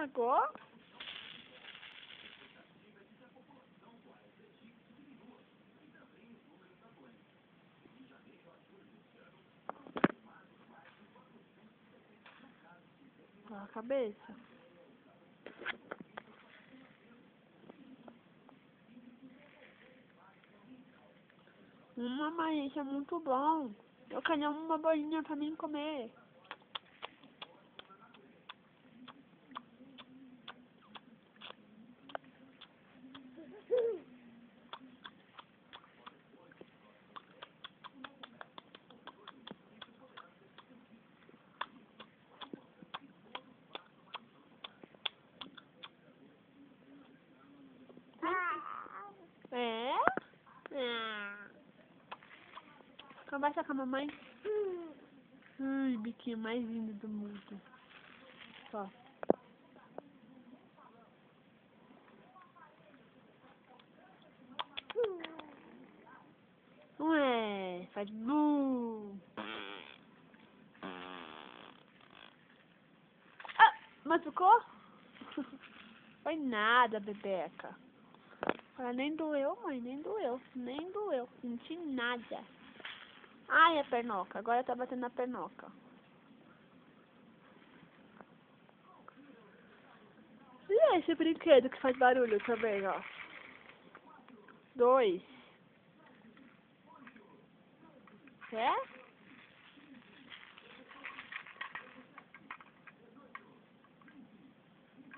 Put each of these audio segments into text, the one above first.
Pagou? A cabeça. Mamãe, isso é muito bom. Eu quero uma bolinha pra mim comer. É? Conversa com a mamãe. Ai, biquinho mais lindo do mundo. Só. Ué, faz bu. Ah, machucou? Foi nada, bebeca. Ela nem doeu, mãe, nem doeu. Nem doeu. Não senti nada. Ai, a pernoca. Agora tá batendo na pernoca. E esse brinquedo que faz barulho também, ó. 2. É?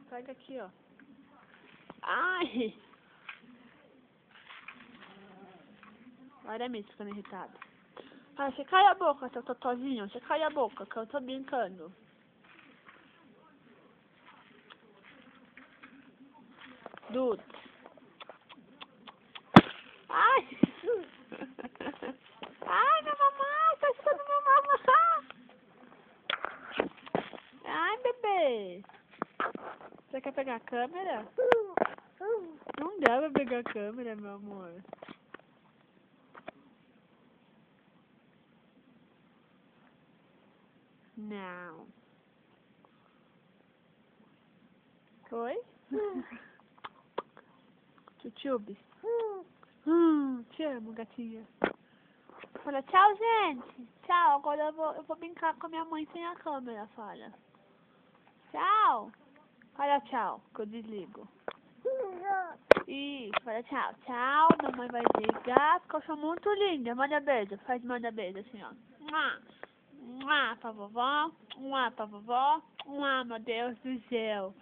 Pega aqui, ó. Ai! Olha a Miss ficando irritada. Ah, você cala a boca, seu totozinho. Você cala a boca, que eu tô brincando. Dude. Ai! Ai, minha mamãe! Tá chutando minha mamãe! Ai, bebê! Você quer pegar a câmera? Não dá pra pegar a câmera, meu amor. Não. Oi? Tchutchubes. Te amo, gatinha. Fala, tchau, gente. Tchau, agora eu vou brincar com a minha mãe sem a câmera, fala. Tchau. Fala tchau, que eu desligo. Isso, fala tchau. Tchau, mamãe vai desligar, porque eu sou muito linda. Manda beijo, manda beijo assim, ó. Mua. Mua pra vovó, mua pra vovó, mua, meu Deus do céu.